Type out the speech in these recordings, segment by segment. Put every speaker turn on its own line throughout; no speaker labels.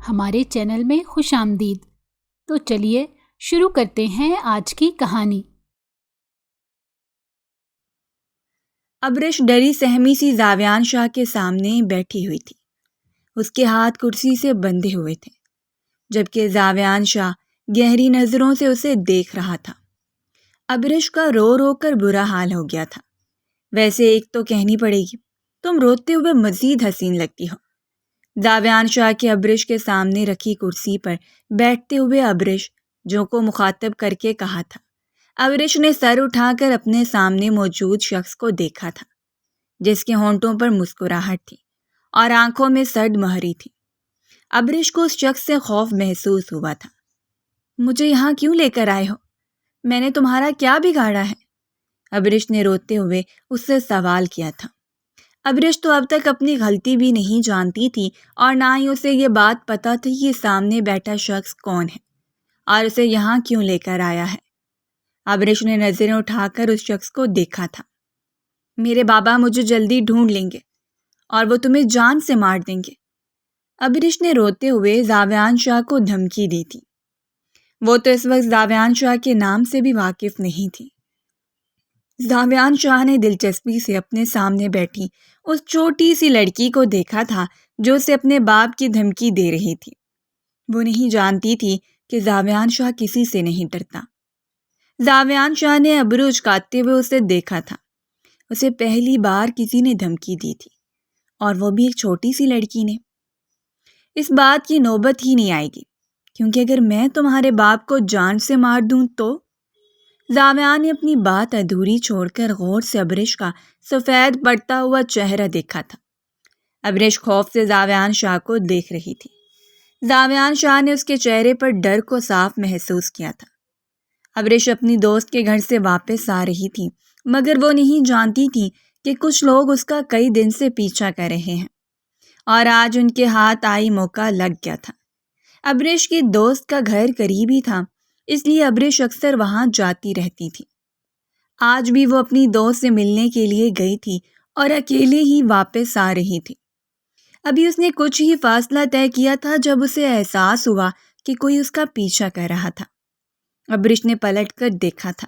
ہمارے چینل میں خوش آمدید۔ تو چلیے شروع کرتے ہیں آج کی کہانی۔
ابرش ڈری سہمی سی زاویان شاہ کے سامنے بیٹھی ہوئی تھی۔ اس کے ہاتھ کرسی سے بندھے ہوئے تھے، جبکہ زاویان شاہ گہری نظروں سے اسے دیکھ رہا تھا۔ ابرش کا رو رو کر برا حال ہو گیا تھا۔ ویسے ایک تو کہنی پڑے گی، تم روتے ہوئے مزید حسین لگتی ہو۔ زاویان شاہ کے ابرش کے سامنے رکھی کرسی پر بیٹھتے ہوئے ابرش جو کو مخاطب کر کے کہا تھا۔ ابرش نے سر اٹھا کر اپنے سامنے موجود شخص کو دیکھا تھا، جس کے ہونٹوں پر مسکراہٹ تھی اور آنکھوں میں سرد مہری تھی۔ ابرش کو اس شخص سے خوف محسوس ہوا تھا۔ مجھے یہاں کیوں لے کر آئے ہو؟ میں نے تمہارا کیا بگاڑا ہے؟ ابرش نے روتے ہوئے اس سے سوال کیا تھا۔ ابرش تو اب تک اپنی غلطی بھی نہیں جانتی تھی اور نہ ہی اسے یہ بات پتہ تھی کہ سامنے بیٹھا شخص کون ہے اور اسے یہاں کیوں لے کر آیا ہے۔ ابرش نے نظریں اٹھا کر اس شخص کو دیکھا تھا۔ میرے بابا مجھے جلدی ڈھونڈ لیں گے اور وہ تمہیں جان سے مار دیں گے، ابرش نے روتے ہوئے زاویان شاہ کو دھمکی دی تھی۔ وہ تو اس وقت زاویان شاہ کے نام سے بھی واقف نہیں تھی۔ زاویان شاہ نے دلچسپی سے اپنے سامنے بیٹھی اس چھوٹی سی لڑکی کو دیکھا تھا جو اسے اپنے باپ کی دھمکی دے رہی تھی۔ وہ نہیں جانتی تھی کہ زاویان شاہ کسی سے نہیں ڈرتا۔ زاویان شاہ نے ابرو اچکاتے ہوئے اسے دیکھا تھا۔ اسے پہلی بار کسی نے دھمکی دی تھی، اور وہ بھی ایک چھوٹی سی لڑکی نے۔ اس بات کی نوبت ہی نہیں آئے گی، کیونکہ اگر میں تمہارے باپ کو جان سے مار دوں تو؟ زاویان نے اپنی بات ادھوری چھوڑ کر غور سے ابرش کا سفید پڑتا ہوا چہرہ دیکھا تھا۔ ابرش خوف سے زاویان شاہ کو دیکھ رہی تھی۔ زاویان شاہ نے اس کے چہرے پر ڈر کو صاف محسوس کیا تھا۔ ابرش اپنی دوست کے گھر سے واپس آ رہی تھی، مگر وہ نہیں جانتی تھی کہ کچھ لوگ اس کا کئی دن سے پیچھا کر رہے ہیں اور آج ان کے ہاتھ آئی موقع لگ گیا تھا۔ ابرش کی دوست کا گھر قریب ہی تھا، اس لیے ابرش اکثر وہاں جاتی رہتی تھی۔ آج بھی وہ اپنی دوست سے ملنے کے لیے گئی تھی اور اکیلے ہی واپس آ رہی تھی۔ ابھی اس نے کچھ ہی فاصلہ طے کیا تھا جب اسے احساس ہوا کہ کوئی اس کا پیچھا کر رہا تھا۔ ابرش نے پلٹ کر دیکھا تھا،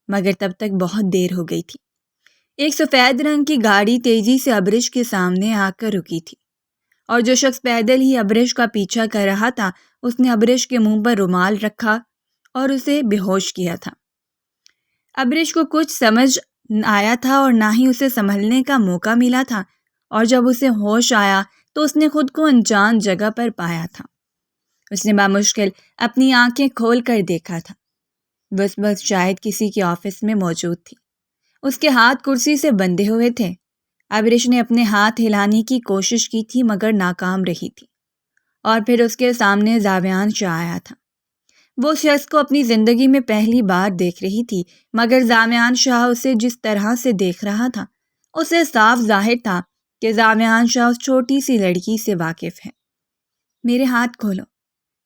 مگر تب تک بہت دیر ہو گئی تھی۔ ایک سفید رنگ کی گاڑی تیزی سے ابرش کے سامنے آ کر رکی تھی، اور جو شخص پیدل ہی ابرش کا پیچھا کر رہا تھا اس نے ابرش کے منہ پر رومال رکھا اور اسے بے ہوش کیا تھا۔ ابرش کو کچھ سمجھ آیا تھا اور نہ ہی اسے سنبھلنے کا موقع ملا تھا، اور جب اسے ہوش آیا تو اس نے خود کو انجان جگہ پر پایا تھا۔ اس نے بامشکل اپنی آنکھیں کھول کر دیکھا تھا۔ بس شاید کسی کے آفس میں موجود تھی۔ اس کے ہاتھ کرسی سے بندھے ہوئے تھے۔ ابرش نے اپنے ہاتھ ہلانے کی کوشش کی تھی مگر ناکام رہی تھی، اور پھر اس کے سامنے زاویان شاہ آیا تھا۔ وہ شخص کو اپنی زندگی میں پہلی بار دیکھ رہی تھی، مگر زاویان شاہ اسے جس طرح سے دیکھ رہا تھا اسے صاف ظاہر تھا کہ زاویان شاہ اس چھوٹی سی لڑکی سے واقف ہے۔ میرے ہاتھ کھولو،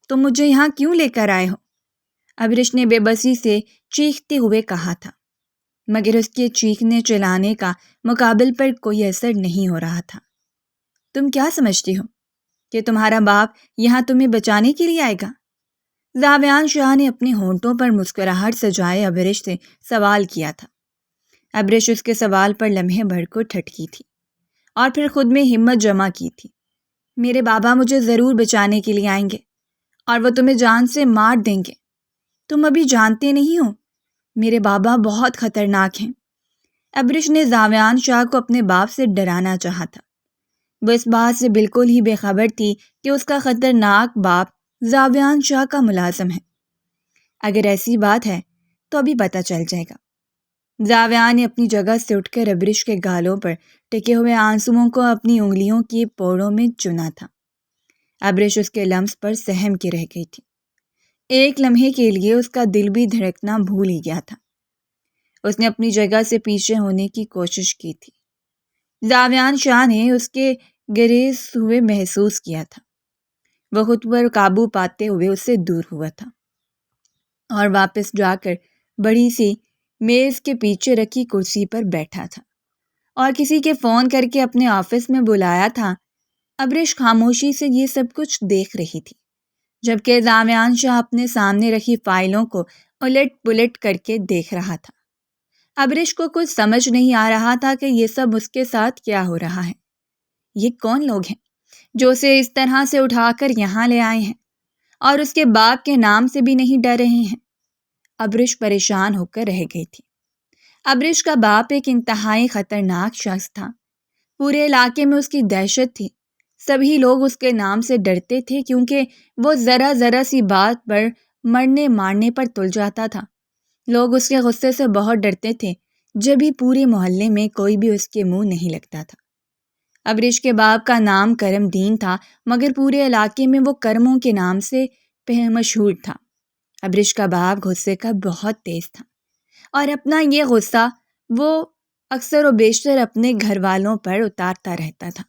تم مجھے یہاں کیوں لے کر آئے ہو؟ ابرش نے بے بسی سے چیختے ہوئے کہا تھا، مگر اس کے چیخنے چلانے کا مقابل پر کوئی اثر نہیں ہو رہا تھا۔ تم کیا سمجھتی ہو کہ تمہارا باپ یہاں تمہیں بچانے کے لیے آئے گا؟ زاویان شاہ نے اپنے ہونٹوں پر مسکراہٹ سجائے ابرش سے سوال کیا تھا۔ ابرش اس کے سوال پر لمحے بھر کو ٹھٹکی تھی اور پھر خود میں ہمت جمع کی تھی۔ میرے بابا مجھے ضرور بچانے کے لیے آئیں گے اور وہ تمہیں جان سے مار دیں گے۔ تم ابھی جانتے نہیں ہو، میرے بابا بہت خطرناک ہیں۔ ابرش نے زاویان شاہ کو اپنے باپ سے ڈرانا چاہا تھا۔ وہ اس بات سے بالکل ہی بے خبر تھی کہ اس کا خطرناک باپ زاویان شاہ کا ملازم ہے۔ اگر ایسی بات ہے تو ابھی پتہ چل جائے گا۔ زاویان نے اپنی جگہ سے اٹھ کر ابرش کے گالوں پر ٹکے ہوئے آنسوؤں کو اپنی انگلیوں کی پوڑوں میں چنا تھا۔ ابرش اس کے لمس پر سہم کے رہ گئی تھی۔ ایک لمحے کے لیے اس کا دل بھی دھڑکنا بھول ہی گیا تھا۔ اس نے اپنی جگہ سے پیچھے ہونے کی کوشش کی تھی۔ زاویان شاہ نے اس کے گریز ہوئے محسوس کیا تھا۔ وہ خود پر قابو پاتے ہوئے اس سے دور ہوا تھا اور واپس جا کر بڑی سی میز کے پیچھے رکھی کرسی پر بیٹھا تھا اور کسی کے فون کر کے اپنے آفس میں بلایا تھا ابرش خاموشی سے یہ سب کچھ دیکھ رہی تھی، جبکہ زاویان شاہ اپنے سامنے رکھی فائلوں کو الٹ پلٹ کر کے دیکھ رہا تھا۔ ابرش کو کچھ سمجھ نہیں آ رہا تھا کہ یہ سب اس کے ساتھ کیا ہو رہا ہے۔ یہ کون لوگ ہیں جو اسے اس طرح سے اٹھا کر یہاں لے آئے ہیں اور اس کے باپ کے نام سے بھی نہیں ڈر رہے ہیں؟ ابرش پریشان ہو کر رہ گئی تھی۔ ابرش کا باپ ایک انتہائی خطرناک شخص تھا۔ پورے علاقے میں اس کی دہشت تھی۔ سبھی لوگ اس کے نام سے ڈرتے تھے کیونکہ وہ ذرا سی بات پر مرنے مارنے پر تل جاتا تھا۔ لوگ اس کے غصے سے بہت ڈرتے تھے، جب بھی پورے محلے میں کوئی بھی اس کے منہ نہیں لگتا تھا۔ ابرش کے باپ کا نام کرم دین تھا، مگر پورے علاقے میں وہ کرموں کے نام سے مشہور تھا۔ ابرش کا باپ غصے کا بہت تیز تھا، اور اپنا یہ غصہ وہ اکثر و بیشتر اپنے گھر والوں پر اتارتا رہتا تھا۔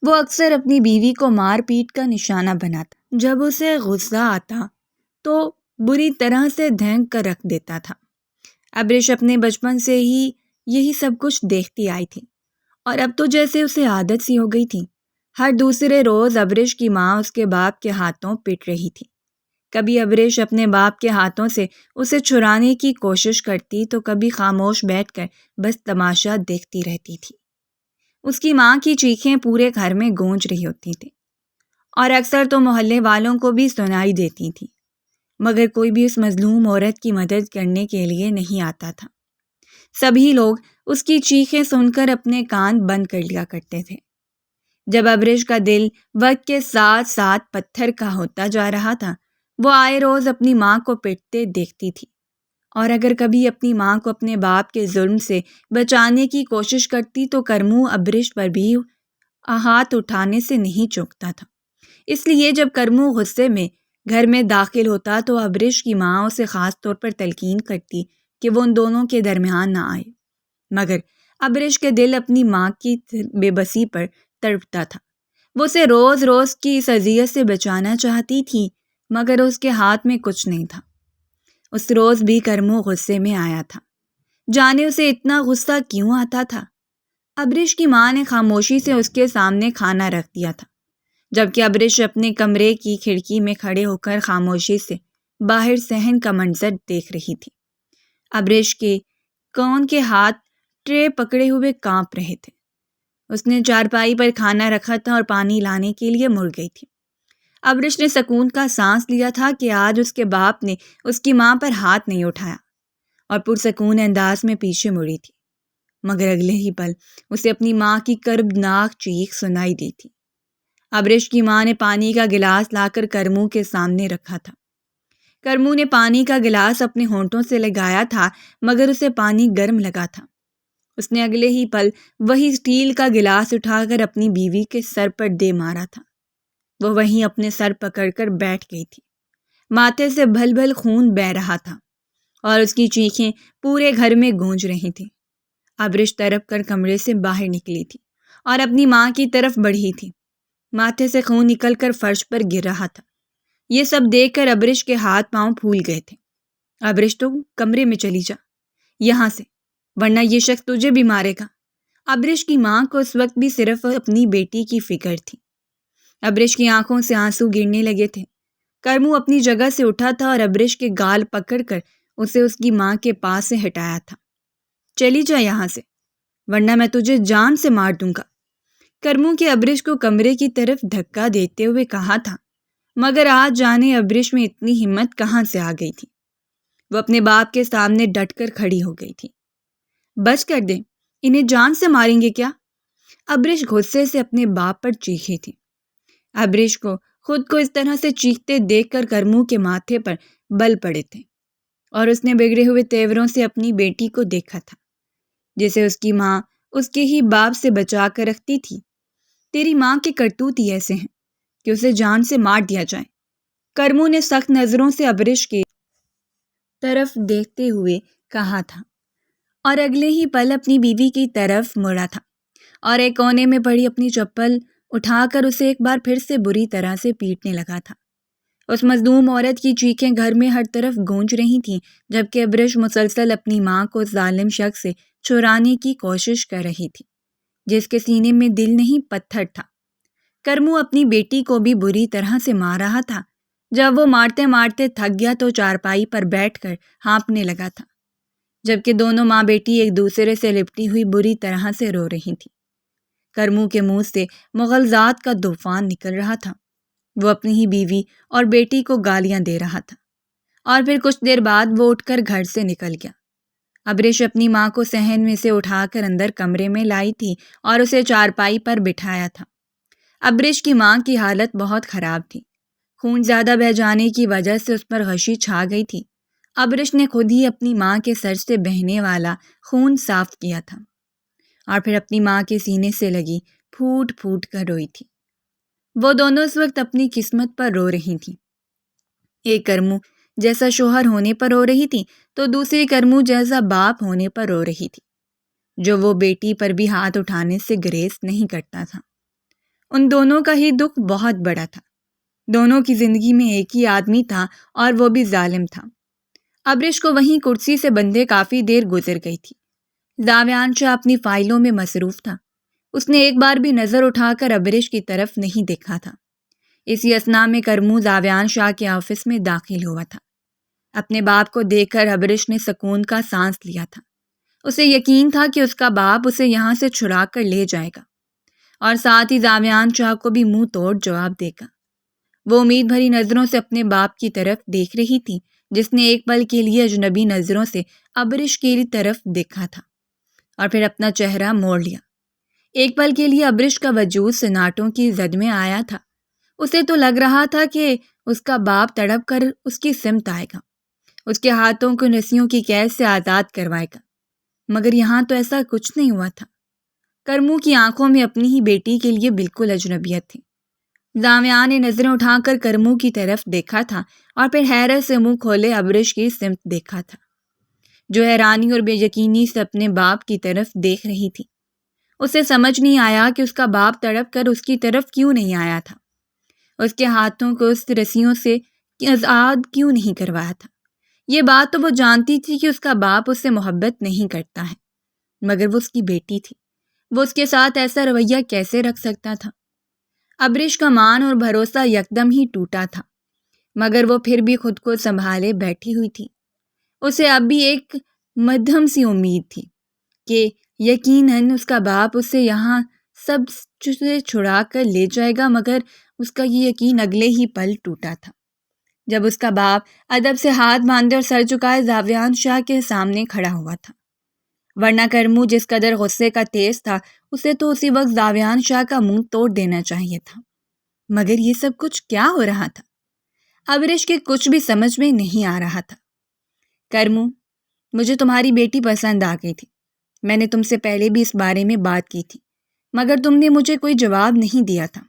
وہ اکثر اپنی بیوی کو مار پیٹ کا نشانہ بناتا۔ جب اسے غصہ آتا تو بری طرح سے دھینک کر رکھ دیتا تھا۔ ابرش اپنے بچپن سے ہی یہی سب کچھ دیکھتی آئی تھی، اور اب تو جیسے اسے عادت سی ہو گئی تھی۔ ہر دوسرے روز ابرش کی ماں اس کے باپ کے ہاتھوں پٹ رہی تھی۔ کبھی ابرش اپنے باپ کے ہاتھوں سے اسے چھڑانے کی کوشش کرتی تو کبھی خاموش بیٹھ کر بس تماشا دیکھتی رہتی تھی۔ اس کی ماں کی چیخیں پورے گھر میں گونج رہی ہوتی تھیں، اور اکثر تو محلے والوں کو بھی سنائی دیتی تھی، مگر کوئی بھی اس مظلوم عورت کی مدد کرنے کے لیے نہیں آتا تھا۔ سبھی لوگ اس کی چیخیں سن کر اپنے کان بند کر لیا کرتے تھے۔ جب ابرش کا دل وقت کے ساتھ ساتھ پتھر کا ہوتا جا رہا تھا، وہ آئے روز اپنی ماں کو پٹتے دیکھتی تھی، اور اگر کبھی اپنی ماں کو اپنے باپ کے ظلم سے بچانے کی کوشش کرتی تو کرمو ابرش پر بھی ہاتھ اٹھانے سے نہیں چوکتا تھا۔ اس لیے جب کرمو غصے میں گھر میں داخل ہوتا تو ابرش کی ماں اسے خاص طور پر تلقین کرتی کہ وہ ان دونوں کے درمیان نہ آئے، مگر ابرش کے دل اپنی ماں کی بے بسی پر تڑپتا تھا۔ وہ اسے روز روز کی اس اذیت سے بچانا چاہتی تھی، مگر اس کے ہاتھ میں کچھ نہیں تھا۔ اس روز بھی کرمو غصے میں آیا تھا، جانے اسے اتنا غصہ کیوں آتا تھا۔ ابرش کی ماں نے خاموشی سے اس کے سامنے کھانا رکھ دیا تھا، جبکہ ابرش اپنے کمرے کی کھڑکی میں کھڑے ہو کر خاموشی سے باہر صحن کا منظر دیکھ رہی تھی۔ ابرش کے کون کے ہاتھ ٹرے پکڑے ہوئے کانپ رہے تھے۔ اس نے چارپائی پر کھانا رکھا تھا اور پانی لانے کے لیے مڑ گئی تھی۔ ابرش نے سکون کا سانس لیا تھا کہ آج اس کے باپ نے اس کی ماں پر ہاتھ نہیں اٹھایا، اور پرسکون انداز میں پیچھے مڑی تھی، مگر اگلے ہی پل اسے اپنی ماں کی کربناک چیخ سنائی دی تھی۔ ابرش کی ماں نے پانی کا گلاس لا کر کرمو کے سامنے رکھا تھا۔ کرمو نے پانی کا گلاس اپنے ہونٹوں سے لگایا تھا، مگر اسے پانی گرم لگا تھا۔ اس نے اگلے ہی پل وہی اسٹیل کا گلاس اٹھا کر اپنی بیوی کے سر پر دے مارا تھا۔ وہ وہیں اپنے سر پکڑ کر بیٹھ گئی تھی۔ ماتھے سے بھل بھل خون بہہ رہا تھا، اور اس کی چیخیں پورے گھر میں گونج رہی تھیں۔ ابرش تڑپ کر کمرے سے باہر نکلی تھی اور اپنی ماں کی طرف بڑھی تھی۔ ماتھے سے خون نکل کر فرش پر گر رہا تھا۔ یہ سب دیکھ کر ابرش کے ہاتھ پاؤں پھول گئے تھے۔ ابرش، تو کمرے میں چلی جا یہاں سے، ورنہ یہ شخص تجھے بھی مارے گا۔ ابرش کی ماں کو اس وقت بھی صرف اپنی بیٹی کی فکر تھی۔ ابرش کی آنکھوں سے آنسو گرنے لگے تھے۔ کرمو اپنی جگہ سے اٹھا تھا اور ابرش کے گال پکڑ کر اسے اس کی ماں کے پاس سے ہٹایا تھا۔ چلی جا یہاں سے، ورنہ میں تجھے جان سے مار دوں گا، کرمو کے ابرش کو کمرے کی طرف دھکا دیتے ہوئے کہا تھا، مگر آج جانے ابرش میں اتنی ہمت کہاں سے آ گئی تھی۔ وہ اپنے باپ کے سامنے ڈٹ کر کھڑی ہو گئی تھی۔ بس کر دیں، انہیں جان سے ماریں گے کیا؟ ابرش غصے سے اپنے باپ پر چیخی تھی۔ ابرش کو خود کو اس طرح سے چیختے دیکھ کر کرمو کے ماتھے پر بل پڑے تھے، اور اس نے بگڑے ہوئے تیوروں سے اپنی بیٹی کو دیکھا تھا، جسے اس کی ماں اس کے ہی باپ سے بچا کر رکھتی تھی۔ تیری ماں کے کرتوت ہی ایسے ہیں کہ اسے جان سے مار دیا جائے، کرمو نے سخت نظروں سے ابرش کی طرف دیکھتے ہوئے کہا تھا، اور اگلے ہی پل اپنی بیوی کی طرف مڑا تھا اور ایک کونے میں پڑی اپنی چپل اٹھا کر اسے ایک بار پھر سے بری طرح سے پیٹنے لگا تھا۔ اس مظلوم عورت کی چیخیں گھر میں ہر طرف گونج رہی تھیں، جبکہ ابرش مسلسل اپنی ماں کو اس ظالم شخص سے چھڑانے کی کوشش کر رہی تھی، جس کے سینے میں دل نہیں پتھر تھا۔ کرمو اپنی بیٹی کو بھی بری طرح سے مار رہا تھا۔ جب وہ مارتے مارتے تھک گیا تو چارپائی پر بیٹھ کر ہانپنے لگا تھا، جبکہ دونوں ماں بیٹی ایک دوسرے سے لپٹی ہوئی بری طرح سے رو رہی تھیں۔ کرمو کے منہ سے مغلظات کا طوفان نکل رہا تھا۔ وہ اپنی ہی بیوی اور بیٹی کو گالیاں دے رہا تھا، اور پھر کچھ دیر بعد وہ اٹھ کر گھر سے نکل گیا۔ ابریش اپنی ماں کو صحن میں سے اٹھا کر اندر کمرے میں لائی تھی اور اسے چارپائی پر بٹھایا تھا۔ ابریش کی ماں کی حالت بہت خراب تھی۔ خون زیادہ بہہ جانے کی وجہ سے اس پر غشی چھا گئی تھی۔ ابریش نے خود ہی اپنی ماں کے سر سے بہنے والا خون صاف کیا تھا اور پھر اپنی ماں کے سینے سے لگی پھوٹ پھوٹ کر روئی تھی۔ وہ دونوں اس وقت اپنی قسمت پر رو رہی تھیں۔ ایک کرمو جیسا شوہر ہونے پر رو رہی تھی تو دوسری کرمو جیسا باپ ہونے پر رو رہی تھی، جو وہ بیٹی پر بھی ہاتھ اٹھانے سے گریز نہیں کرتا تھا۔ ان دونوں کا ہی دکھ بہت بڑا تھا۔ دونوں کی زندگی میں ایک ہی آدمی تھا اور وہ بھی ظالم تھا۔ ابریش کو وہیں کرسی سے بندھے کافی دیر گزر گئی تھی۔ زاویان شاہ اپنی فائلوں میں مصروف تھا۔ اس نے ایک بار بھی نظر اٹھا کر ابریش کی طرف نہیں دیکھا تھا۔ اسی اثنا میں کرمو زاویان شاہ کے آفس میں داخل ہوا تھا۔ اپنے باپ کو دیکھ کر ابریش نے سکون کا سانس لیا تھا۔ اسے یقین تھا کہ اس کا باپ اسے یہاں سے چھڑا کر لے جائے گا اور ساتھ ہی زاویان شاہ کو بھی منہ توڑ جواب دے گا۔ وہ امید بھری نظروں سے اپنے باپ کی طرف دیکھ رہی تھی، جس نے ایک پل کے لیے اجنبی نظروں سے ابریش کی طرف دیکھا تھا اور پھر اپنا چہرہ موڑ لیا۔ ایک پل کے لیے ابریش کا وجود سناٹوں کی زد میں آیا تھا۔ اسے تو لگ رہا تھا کہ اس کا باپ تڑپ کر اس کی سمت آئے گا، اس کے ہاتھوں کو رسیوں کی قید سے آزاد کروائے گا، مگر یہاں تو ایسا کچھ نہیں ہوا تھا۔ کرمو کی آنکھوں میں اپنی ہی بیٹی کے لیے بالکل اجنبیت تھی۔ زاویان نے نظریں اٹھا کر کرمو کی طرف دیکھا تھا اور پھر حیرت سے منہ کھولے ابریش کی سمت دیکھا تھا، جو حیرانی اور بے یقینی سے اپنے باپ کی طرف دیکھ رہی تھی۔ اسے سمجھ نہیں آیا کہ اس کا باپ تڑپ کر اس کی طرف کیوں نہیں آیا تھا، اس کے ہاتھوں کو اس رسیوں سے آزاد کیوں نہیں کروایا تھا۔ یہ بات تو وہ جانتی تھی کہ اس کا باپ اس سے محبت نہیں کرتا ہے، مگر وہ اس کی بیٹی تھی، وہ اس کے ساتھ ایسا رویہ کیسے رکھ سکتا تھا؟ ابریش کا مان اور بھروسہ یکدم ہی ٹوٹا تھا، مگر وہ پھر بھی خود کو سنبھالے بیٹھی ہوئی تھی۔ اسے اب بھی ایک مدھم سی امید تھی کہ یقیناً اس کا باپ اسے یہاں سب سے چھڑا کر لے جائے گا، مگر اس کا یہ یقین اگلے ہی پل ٹوٹا تھا جب اس کا باپ ادب سے ہاتھ باندھے اور سر جھکائے زاویان شاہ کے سامنے کھڑا ہوا تھا۔ ورنہ کرمو جس قدر غصے کا تیز تھا، اسے تو اسی وقت زاویان شاہ کا منہ توڑ دینا چاہیے تھا، مگر یہ سب کچھ کیا ہو رہا تھا؟ ابریش کے کچھ بھی سمجھ میں نہیں آ رہا تھا۔ کرمو، مجھے تمہاری بیٹی پسند آ گئی تھی۔ میں نے تم سے پہلے بھی اس بارے میں بات کی تھی، مگر تم نے مجھے کوئی جواب نہیں دیا تھا،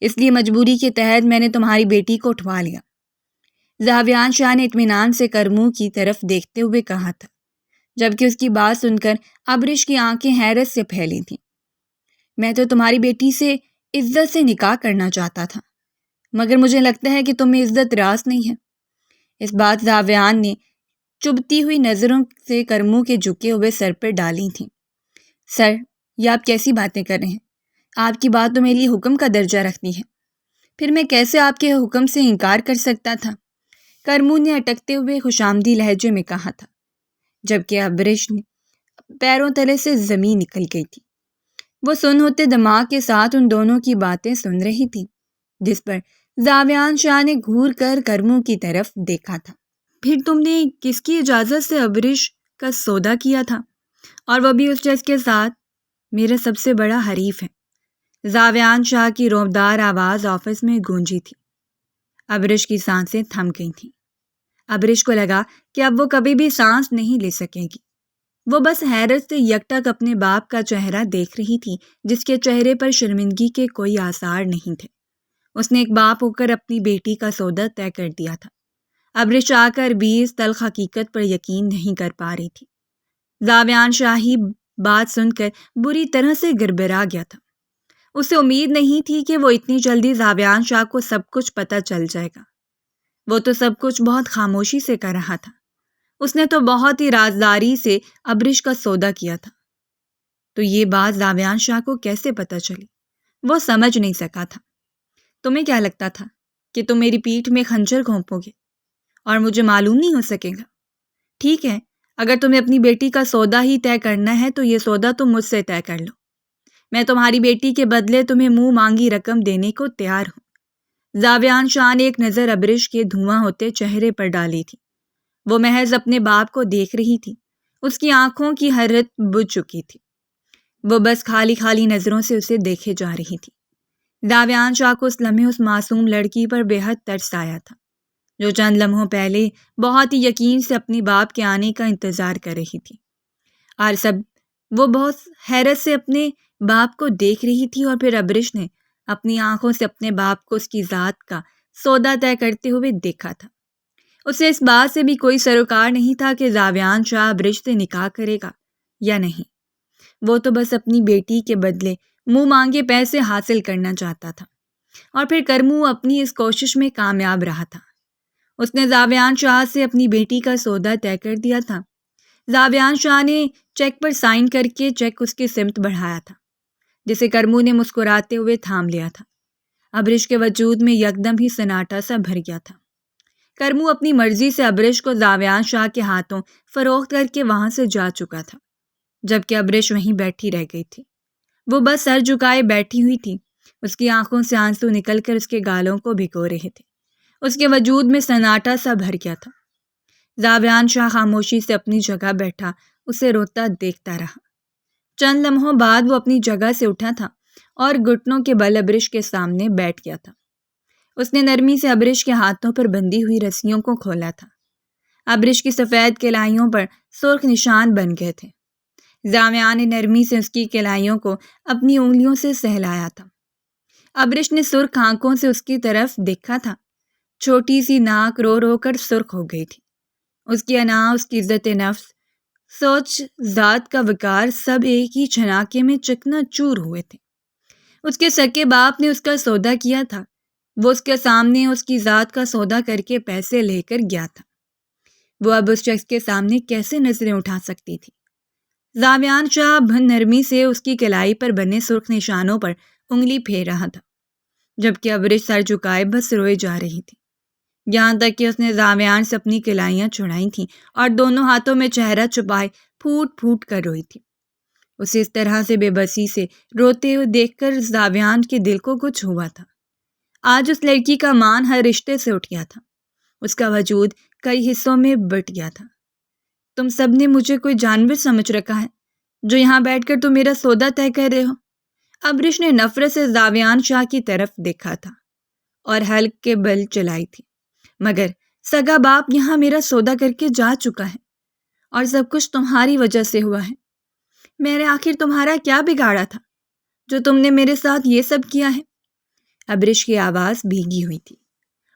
اس لیے مجبوری کے تحت میں نے تمہاری بیٹی کو اٹھوا لیا۔ زاویان شاہ نے اطمینان سے کرمو کی طرف دیکھتے ہوئے کہا تھا، جبکہ اس کی بات سن کر ابریش کی آنکھیں حیرت سے پھیلی تھیں۔ میں تو تمہاری بیٹی سے عزت سے نکاح کرنا چاہتا تھا، مگر مجھے لگتا ہے کہ تمہیں عزت راس نہیں ہے۔ اس بات زاویان نے چبھتی ہوئی نظروں سے کرمو کے جھکے ہوئے سر پر ڈالی تھیں۔ سر، یہ آپ کیسی باتیں کر رہے ہیں؟ آپ کی بات تو میرے لیے حکم کا درجہ رکھتی ہے، پھر میں کیسے آپ کے حکم سے انکار کر سکتا تھا؟ کرمو نے اٹکتے ہوئے خوشامدی لہجے میں کہا تھا، جبکہ ابریش نے پیروں تلے سے زمین نکل گئی تھی۔ وہ سن ہوتے دماغ کے ساتھ ان دونوں کی باتیں سن رہی تھی، جس پر زاویان شاہ نے گھور کر کرمو کی طرف دیکھا تھا۔ پھر تم نے کس کی اجازت سے ابریش کا سودا کیا تھا، اور وہ بھی اس شخص کے ساتھ؟ میرا سب سے بڑا حریف ہے۔ زاویان شاہ کی رعبدار آواز آفس میں گونجی تھی۔ ابریش کی سانسیں تھم گئی تھیں۔ ابریش کو لگا کہ اب وہ کبھی بھی سانس نہیں لے سکے گی۔ وہ بس حیرت سے یکٹک اپنے باپ کا چہرہ دیکھ رہی تھی، جس کے چہرے پر شرمندگی کے کوئی آثار نہیں تھے۔ اس نے ایک باپ ہو کر اپنی بیٹی کا سودا طے کر دیا تھا۔ ابریش آ کر بھی اس تلخ حقیقت پر یقین نہیں کر پا رہی تھی۔ زاویان شاہی بات سن کر بری طرح سے گڑبڑا گیا تھا۔ اسے امید نہیں تھی کہ وہ اتنی جلدی زاویان شاہ کو سب کچھ پتہ چل جائے گا۔ وہ تو سب کچھ بہت خاموشی سے کر رہا تھا۔ اس نے تو بہت ہی رازداری سے ابریش کا سودا کیا تھا۔ تو یہ بات زاویان شاہ کو کیسے پتہ چلی؟ وہ سمجھ نہیں سکا تھا۔ تمہیں کیا لگتا تھا کہ تم میری پیٹھ میں خنجر گھونپو گے اور مجھے معلوم نہیں ہو سکے گا؟ ٹھیک ہے، اگر تمہیں اپنی بیٹی کا سودا ہی طے کرنا ہے تو یہ سودا تم مجھ سے طے کر لو۔ میں تمہاری بیٹی کے بدلے تمہیں منہ مانگی رقم دینے کو تیار ہوں۔ زاویان شاہ نے ایک نظر ابرش کے دھواں ہوتے چہرے پر ڈالی تھی۔ وہ محض اپنے باپ کو دیکھ رہی تھی۔ اس کی آنکھوں کی حرت بجھ چکی تھی۔ وہ بس خالی خالی نظروں سے اسے دیکھے جا رہی تھی۔ زاویان شاہ کو اس لمحے اس معصوم لڑکی پر بے حد ترس آیا تھا، جو چند لمحوں پہلے بہت ہی یقین سے اپنی باپ کے آنے کا انتظار کر رہی تھی۔ اور سب وہ بہت حیرت سے اپنے باپ کو دیکھ رہی تھی، اور پھر ابرش نے اپنی آنکھوں سے اپنے باپ کو اس کی ذات کا سودا طے کرتے ہوئے دیکھا تھا۔ اسے اس بات سے بھی کوئی سروکار نہیں تھا کہ زاویان شاہ ابرش سے نکاح کرے گا یا نہیں۔ وہ تو بس اپنی بیٹی کے بدلے منہ مانگے پیسے حاصل کرنا چاہتا تھا، اور پھر کرمو اپنی اس کوشش میں کامیاب رہا تھا۔ اس نے زاویان شاہ سے اپنی بیٹی کا سودا طے کر دیا تھا۔ زاویان شاہ نے چیک پر سائن کر کے چیک اس کی سمت بڑھایا تھا، جسے کرمو نے مسکراتے ہوئے تھام لیا تھا۔ ابرش کے وجود میں یکدم ہی سناٹا سا بھر گیا تھا۔ کرمو اپنی مرضی سے ابرش کو زاویان شاہ کے ہاتھوں فروخت کر کے وہاں سے جا چکا تھا، جبکہ ابرش وہیں بیٹھی رہ گئی تھی۔ وہ بس سر جھکائے بیٹھی ہوئی تھی۔ اس کی آنکھوں سے آنسو نکل کر اس کے گالوں کو بھگو رہے تھے۔ اس کے وجود میں سناٹا سا بھر گیا تھا۔ زاویان شاہ خاموشی سے اپنی جگہ بیٹھا اسے روتا دیکھتا رہا۔ چند لمحوں بعد وہ اپنی جگہ سے اٹھا تھا اور گھٹنوں کے بل ابرش کے سامنے بیٹھ گیا تھا۔ اس نے نرمی سے ابرش کے ہاتھوں پر بندھی ہوئی رسیوں کو کھولا تھا۔ ابرش کی سفید کلائیوں پر سرخ نشان بن گئے تھے۔ زاویان نے نرمی سے اس کی کلائیوں کو اپنی انگلیوں سے سہلایا تھا۔ ابرش نے سرخ آنکھوں سے اس کی طرف دیکھا تھا۔ چھوٹی سی ناک رو رو کر سرخ ہو گئی تھی۔ اس کی انا، اس کی عزت نفس، سوچ، ذات کا وقار سب ایک ہی چھناکے میں چکنا چور ہوئے تھے۔ اس کے سکے باپ نے اس کا سودا کیا تھا۔ وہ اس کے سامنے اس کی ذات کا سودا کر کے پیسے لے کر گیا تھا۔ وہ اب اس شخص کے سامنے کیسے نظریں اٹھا سکتی تھی؟ زاویان شاہ بھن نرمی سے اس کی کلائی پر بنے سرخ نشانوں پر انگلی پھیر رہا تھا، جبکہ ابرش سر جھکائے بس روئے جا رہی تھی، یہاں تک کہ اس نے زاویان سے اپنی کلائیاں چھڑائی تھیں اور دونوں ہاتھوں میں چہرہ چھپائے پھوٹ پھوٹ کر روئی تھی۔ اسے اس طرح سے بے بسی سے روتے ہوئے دیکھ کر زاویان کے دل کو کچھ ہوا تھا۔ آج اس لڑکی کا مان ہر رشتے سے اٹھ گیا تھا۔ اس کا وجود کئی حصوں میں بٹ گیا تھا۔ تم سب نے مجھے کوئی جانور سمجھ رکھا ہے جو یہاں بیٹھ کر تم میرا سودا طے کر رہے ہو؟ ابرش نے نفرت سے زاویان شاہ کی طرف دیکھا تھا اور حلق کے بل چلائی تھی۔ مگر سگا باپ یہاں میرا سودا کر کے جا چکا ہے، اور سب کچھ تمہاری وجہ سے ہوا ہے۔ میں نے آخر تمہارا کیا بگاڑا تھا جو تم نے میرے ساتھ یہ سب کیا ہے؟ ابرش کی آواز بھیگی ہوئی تھی۔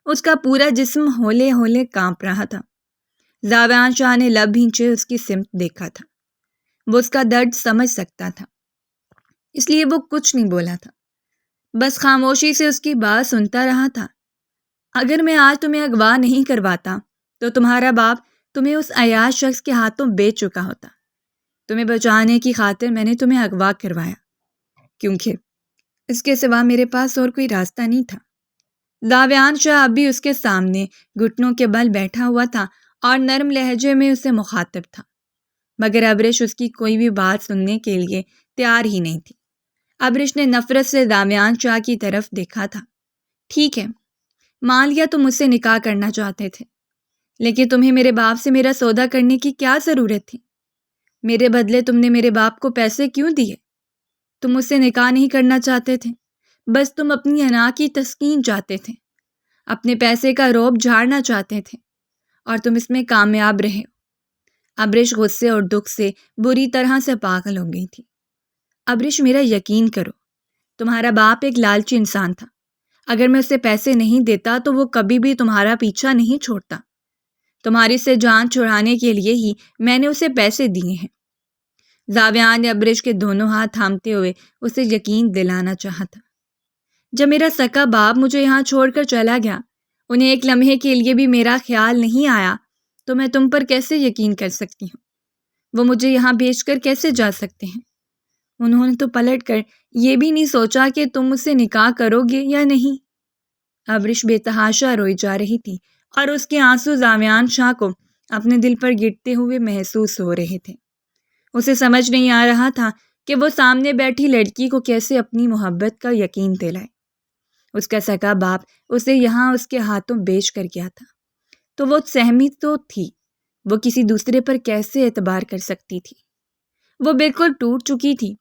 اس کا پورا جسم ہولے ہولے کانپ رہا تھا۔ زاویان شاہ نے لب بھینچے اس کی سمت دیکھا تھا۔ وہ اس کا درد سمجھ سکتا تھا، اس لیے وہ کچھ نہیں بولا تھا، بس خاموشی سے اس کی بات سنتا رہا تھا۔ اگر میں آج تمہیں اغوا نہیں کرواتا تو تمہارا باپ تمہیں اس عیاش شخص کے ہاتھوں بیچ چکا ہوتا۔ تمہیں بچانے کی خاطر میں نے تمہیں اغوا کروایا، کیونکہ اس کے سوا میرے پاس اور کوئی راستہ نہیں تھا۔ زاویان شاہ اب بھی اس کے سامنے گھٹنوں کے بل بیٹھا ہوا تھا اور نرم لہجے میں اسے مخاطب تھا، مگر ابرش اس کی کوئی بھی بات سننے کے لیے تیار ہی نہیں تھی۔ ابرش نے نفرت سے زاویان شاہ کی طرف دیکھا تھا۔ ٹھیک ہے، مان لیا تم مجھ سے نکاح کرنا چاہتے تھے، لیکن تمہیں میرے باپ سے میرا سودا کرنے کی کیا ضرورت تھی؟ میرے بدلے تم نے میرے باپ کو پیسے کیوں دیے؟ تم مجھ سے نکاح نہیں کرنا چاہتے تھے، بس تم اپنی انا کی تسکین چاہتے تھے، اپنے پیسے کا روب جھاڑنا چاہتے تھے، اور تم اس میں کامیاب رہے ہو۔ ابرش غصے اور دکھ سے بری طرح سے پاگل ہو گئی تھی۔ ابرش، میرا یقین کرو، تمہارا باپ ایک لالچی انسان تھا۔ اگر میں اسے پیسے نہیں دیتا تو وہ کبھی بھی تمہارا پیچھا نہیں چھوڑتا۔ تمہاری سے جان چھڑانے کے لیے ہی میں نے اسے پیسے دیے ہیں۔ زاویان نے ابرش کے دونوں ہاتھ تھامتے ہوئے اسے یقین دلانا چاہا تھا۔ جب میرا سکا باپ مجھے یہاں چھوڑ کر چلا گیا، انہیں ایک لمحے کے لیے بھی میرا خیال نہیں آیا، تو میں تم پر کیسے یقین کر سکتی ہوں؟ وہ مجھے یہاں بھیج کر کیسے جا سکتے ہیں؟ انہوں نے تو پلٹ کر یہ بھی نہیں سوچا کہ تم مجھ سے نکاح کرو گے یا نہیں۔ ابرش بے تحاشا روئی جا رہی تھی اور اس کے آنسو زاویان شاہ کو اپنے دل پر گرتے ہوئے محسوس ہو رہے تھے۔ اسے سمجھ نہیں آ رہا تھا کہ وہ سامنے بیٹھی لڑکی کو کیسے اپنی محبت کا یقین دلائے۔ اس کا سگا باپ اسے یہاں اس کے ہاتھوں بیچ کر گیا تھا، تو وہ سہمی تو تھی، وہ کسی دوسرے پر کیسے اعتبار کر سکتی تھی؟ وہ بالکل ٹوٹ چکی تھی،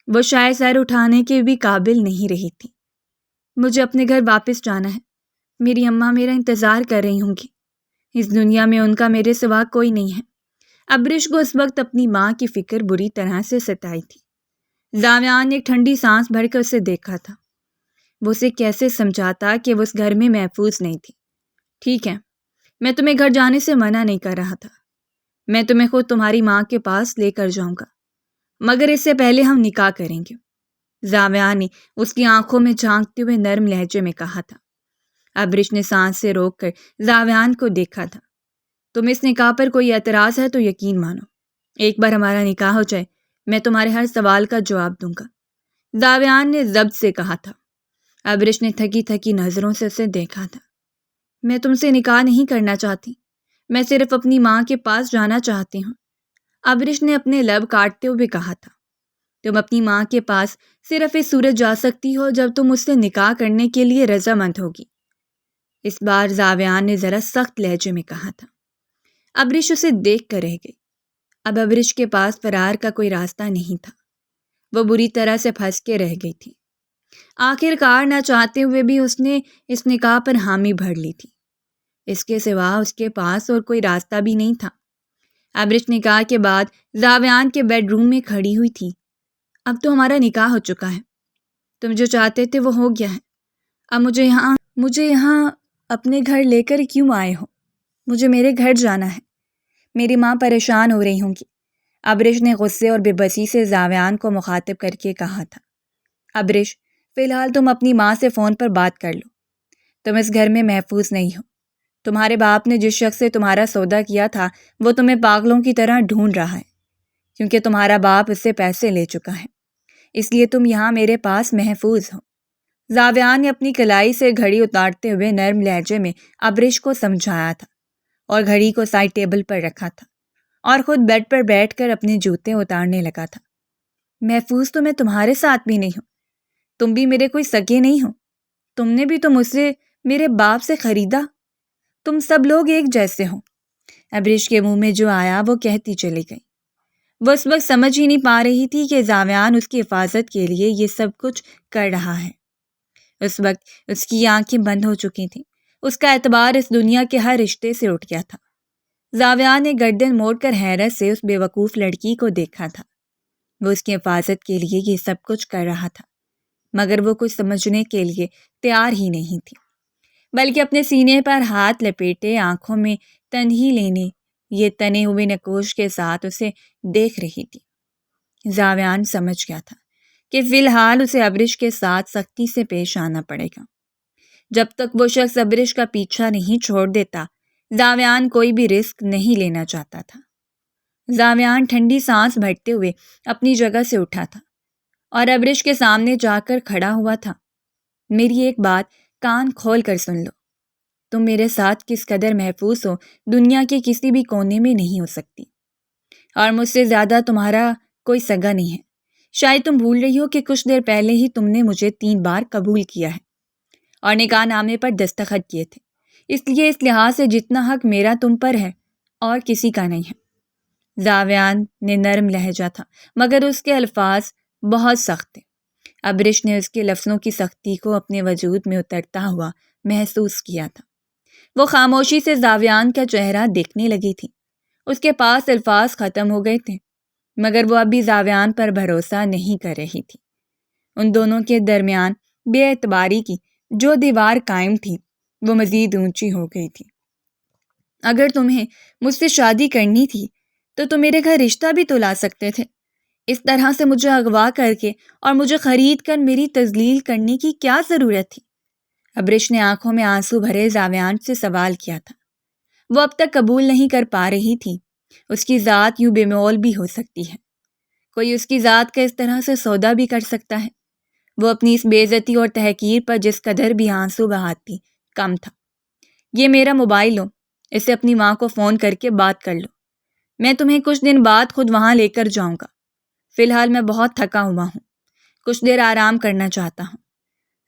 وہ شاید سر اٹھانے کے بھی قابل نہیں رہی تھی۔ مجھے اپنے گھر واپس جانا ہے، میری اماں میرا انتظار کر رہی ہوں گی، اس دنیا میں ان کا میرے سوا کوئی نہیں ہے۔ ابرش کو اس وقت اپنی ماں کی فکر بری طرح سے ستائی تھی۔ زاویان نے ایک ٹھنڈی سانس بھر کر اسے دیکھا تھا۔ وہ اسے کیسے سمجھاتا کہ وہ اس گھر میں محفوظ نہیں تھی۔ ٹھیک ہے، میں تمہیں گھر جانے سے منع نہیں کر رہا تھا، میں تمہیں خود تمہاری ماں کے پاس لے کر جاؤں گا، مگر اس سے پہلے ہم نکاح کریں گے، زاویان نے اس کی آنکھوں میں جھانکتے ہوئے نرم لہجے میں کہا تھا۔ ابرش نے سانس سے روک کر زاویان کو دیکھا تھا۔ تم اس نکاح پر کوئی اعتراض ہے تو یقین مانو، ایک بار ہمارا نکاح ہو جائے میں تمہارے ہر سوال کا جواب دوں گا، زاویان نے ضبط سے کہا تھا۔ ابرش نے تھکی تھکی نظروں سے اسے دیکھا تھا۔ میں تم سے نکاح نہیں کرنا چاہتی، میں صرف اپنی ماں کے پاس جانا چاہتی ہوں، ابرش نے اپنے لب کاٹتے ہوئے کہا تھا۔ تم اپنی ماں کے پاس صرف اس صورت جا سکتی ہو جب تم اس سے نکاح کرنے کے لیے رضامند ہوگی، اس بار زاویان نے ذرا سخت لہجے میں کہا تھا۔ ابرش اسے دیکھ کر رہ گئی۔ اب ابرش کے پاس فرار کا کوئی راستہ نہیں تھا، وہ بری طرح سے پھنس کے رہ گئی تھی۔ آخر کار نہ چاہتے ہوئے بھی اس نے اس نکاح پر حامی بھر لی تھی، اس کے سوا اس کے پاس اور کوئی راستہ بھی نہیں تھا۔ ابرش نکاح کے بعد زاویان کے بیڈ روم میں کھڑی ہوئی تھی۔ اب تو ہمارا نکاح ہو چکا ہے، تم جو چاہتے تھے وہ ہو گیا ہے، اب مجھے یہاں اپنے گھر لے کر کیوں آئے ہو؟ مجھے میرے گھر جانا ہے، میری ماں پریشان ہو رہی ہوں گی، ابرش نے غصے اور بے بسی سے زاویان کو مخاطب کر کے کہا تھا۔ ابرش، فی الحال تم اپنی ماں سے فون پر بات کر لو، تم اس گھر میں محفوظ نہیں ہو، تمہارے باپ نے جس شخص سے تمہارا سودا کیا تھا وہ تمہیں پاگلوں کی طرح ڈھونڈ رہا ہے، کیونکہ تمہارا باپ اس سے پیسے لے چکا ہے، اس لیے تم یہاں میرے پاس محفوظ ہو۔ زاویان نے اپنی کلائی سے گھڑی اتارتے ہوئے نرم لہجے میں ابرش کو سمجھایا تھا اور گھڑی کو سائڈ ٹیبل پر رکھا تھا اور خود بیڈ پر بیٹھ کر اپنے جوتے اتارنے لگا تھا۔ محفوظ تو میں تمہارے ساتھ بھی نہیں ہوں، تم بھی میرے کوئی سگے نہیں ہو، تم نے بھی تو مجھ سے میرے باپ سے خریدا، تم سب لوگ ایک جیسے ہو۔ ابرش کے منہ میں جو آیا وہ کہتی چلی گئی۔ وہ اس وقت سمجھ ہی نہیں پا رہی تھی کہ زاویان اس کی حفاظت کے لیے یہ سب کچھ کر رہا ہے۔ اس وقت اس کی آنکھیں بند ہو چکی تھیں، اس کا اعتبار اس دنیا کے ہر رشتے سے اٹھ گیا تھا۔ زاویان نے گردن موڑ کر حیرت سے اس بے وقوف لڑکی کو دیکھا تھا۔ وہ اس کی حفاظت کے لیے یہ سب کچھ کر رہا تھا، مگر وہ کچھ سمجھنے کے لیے تیار ہی نہیں تھی، بلکہ اپنے سینے پر ہاتھ لپیٹے آنکھوں میں تنہی لینے یہ تنے ہوئے نقوش کے ساتھ اسے دیکھ رہی تھی۔ زاویان سمجھ گیا تھا کہ فی الحال اسے ابرش کے ساتھ سختی سے پیش آنا پڑے گا۔ جب تک وہ شخص ابرش کا پیچھا نہیں چھوڑ دیتا، زاویان کوئی بھی رسک نہیں لینا چاہتا تھا۔ زاویان ٹھنڈی سانس بھرتے ہوئے اپنی جگہ سے اٹھا تھا اور ابرش کے سامنے جا کر کھڑا ہوا تھا۔ میری ایک بات کان کھول کر سن لو، تم میرے ساتھ کس قدر محفوظ ہو دنیا کے کسی بھی کونے میں نہیں ہو سکتی، اور مجھ سے زیادہ تمہارا کوئی سگا نہیں ہے۔ شاید تم بھول رہی ہو کہ کچھ دیر پہلے ہی تم نے مجھے 3 بار قبول کیا ہے اور نکاح نامے پر دستخط کیے تھے، اس لیے اس لحاظ سے جتنا حق میرا تم پر ہے اور کسی کا نہیں ہے۔ زاویان نے نرم لہجہ تھا مگر اس کے الفاظ بہت سخت تھے۔ ابرش نے اس کے لفظوں کی سختی کو اپنے وجود میں اترتا ہوا محسوس کیا تھا۔ وہ خاموشی سے زاویان کا چہرہ دیکھنے لگی تھی۔ اس کے پاس الفاظ ختم ہو گئے تھے، مگر وہ ابھی زاویان پر بھروسہ نہیں کر رہی تھی۔ ان دونوں کے درمیان بے اعتباری کی جو دیوار قائم تھی وہ مزید اونچی ہو گئی تھی۔ اگر تمہیں مجھ سے شادی کرنی تھی تو تم میرے گھر رشتہ بھی تو لا سکتے تھے، اس طرح سے مجھے اغوا کر کے اور مجھے خرید کر میری تذلیل کرنے کی کیا ضرورت تھی؟ ابرش نے آنکھوں میں آنسو بھرے زاویان سے سوال کیا تھا۔ وہ اب تک قبول نہیں کر پا رہی تھی، اس کی ذات یوں بے مول بھی ہو سکتی ہے۔ کوئی اس کی ذات کا اس طرح سے سودا بھی کر سکتا ہے؟ وہ اپنی اس بے عزتی اور تحقیر پر جس قدر بھی آنسو بہاتی کم تھا۔ یہ میرا موبائل لو، اسے اپنی ماں کو فون کر کے بات کر لو، میں تمہیں کچھ دن بعد خود وہاں لے کر جاؤں گا۔ فی الحال میں بہت تھکا ہوا ہوں، کچھ دیر آرام کرنا چاہتا ہوں۔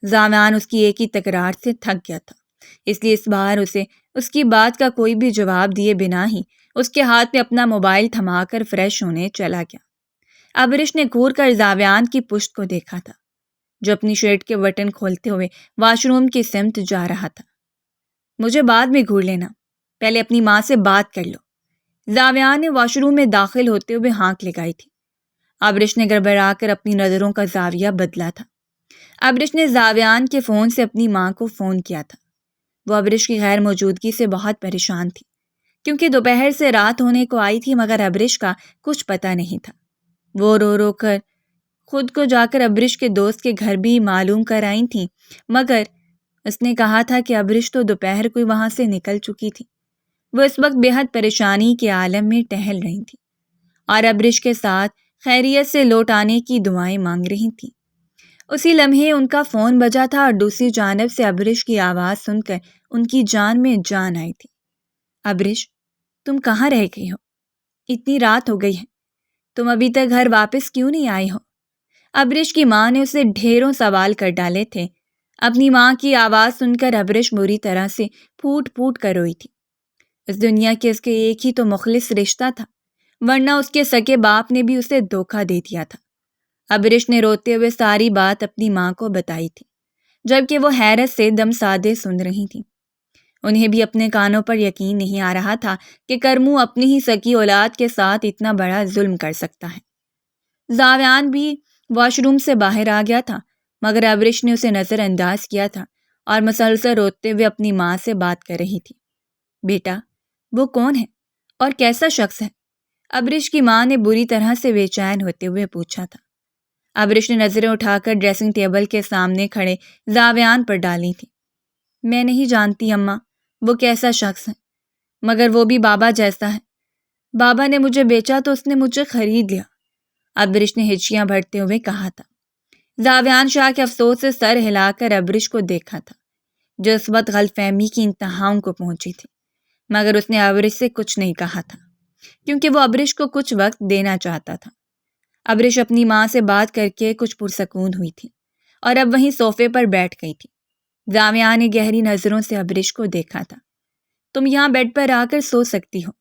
زاویان اس کی ایک ہی تکرار سے تھک گیا تھا، اس لیے اس بار اسے اس کی بات کا کوئی بھی جواب دیے بنا ہی اس کے ہاتھ میں اپنا موبائل تھما کر فریش ہونے چلا گیا۔ ابرش نے گھور کر زاویان کی پشت کو دیکھا تھا، جو اپنی شرٹ کے بٹن کھولتے ہوئے واش روم کی سمت جا رہا تھا۔ مجھے بعد میں گھور لینا، پہلے اپنی ماں سے بات کر لو۔ زاویان نے واش روم میں داخل ہوتے ہوئے ہانک لگائی تھی۔ ابرش نے گڑبڑا کر اپنی نظروں کا زاویہ بدلا تھا۔ ابرش نے زاویان کے فون سے اپنی ماں کو فون کیا تھا۔ وہ ابرش کی غیر موجودگی سے بہت پریشان تھی، کیونکہ دوپہر سے رات ہونے کو آئی تھی مگر ابرش کا کچھ پتہ نہیں تھا۔ وہ رو رو کر خود کو جا کر ابرش کے دوست کے گھر بھی معلوم کر آئی تھیں، مگر اس نے کہا تھا کہ ابرش تو دوپہر کو وہاں سے نکل چکی تھی۔ وہ اس وقت بے حد پریشانی کے عالم میں ٹہل رہی تھی اور ابرش کے ساتھ خیریت سے لوٹ آنے کی دعائیں مانگ رہی تھیں۔ اسی لمحے ان کا فون بجا تھا اور دوسری جانب سے ابرش کی آواز سن کر ان کی جان میں جان آئی تھی۔ ابرش، تم کہاں رہ گئی ہو؟ اتنی رات ہو گئی ہے، تم ابھی تک گھر واپس کیوں نہیں آئی ہو؟ ابرش کی ماں نے اسے ڈھیروں سوال کر ڈالے تھے۔ اپنی ماں کی آواز سن کر ابرش بری طرح سے پھوٹ پھوٹ کر روئی تھی۔ اس دنیا کے اس کے ایک ہی تو مخلص رشتہ تھا، ورنہ اس کے سگے باپ نے بھی اسے دھوکہ دے دیا تھا۔ ابرش نے روتے ہوئے ساری بات اپنی ماں کو بتائی تھی، جبکہ وہ حیرت سے دم سادے سن رہی تھیں۔ انہیں بھی اپنے کانوں پر یقین نہیں آ رہا تھا کہ کرمو اپنی ہی سکی اولاد کے ساتھ اتنا بڑا ظلم کر سکتا ہے۔ زاویان بھی واش روم سے باہر آ گیا تھا، مگر ابرش نے اسے نظر انداز کیا تھا اور مسلسل روتے ہوئے اپنی ماں سے بات کر رہی تھی۔ بیٹا، وہ کون ہے اور کیسا شخص ہے؟ ابرش کی ماں نے بری طرح سے بے چین ہوتے ہوئے پوچھا تھا۔ ابرش نے نظریں اٹھا کر ڈریسنگ ٹیبل کے سامنے کھڑے زاویان پر ڈالی تھی۔ میں نہیں جانتی اماں، وہ کیسا شخص ہے، مگر وہ بھی بابا جیسا ہے۔ بابا نے مجھے بیچا تو اس نے مجھے خرید لیا، ابرش نے ہچکیاں بھرتے ہوئے کہا تھا۔ زاویان شاہ کے افسوس سے سر ہلا کر ابرش کو دیکھا تھا، جو اس وقت غلط فہمی کی انتہاؤں کو پہنچی تھی، مگر اس نے ابرش سے کچھ نہیں کہا تھا، کیونکہ وہ ابرش کو کچھ وقت دینا چاہتا تھا۔ ابرش اپنی ماں سے بات کر کے کچھ پرسکون ہوئی تھی اور اب وہیں صوفے پر بیٹھ گئی تھی۔ زاویان نے گہری نظروں سے ابرش کو دیکھا تھا۔ تم یہاں بیڈ پر آ کر سو سکتی ہو،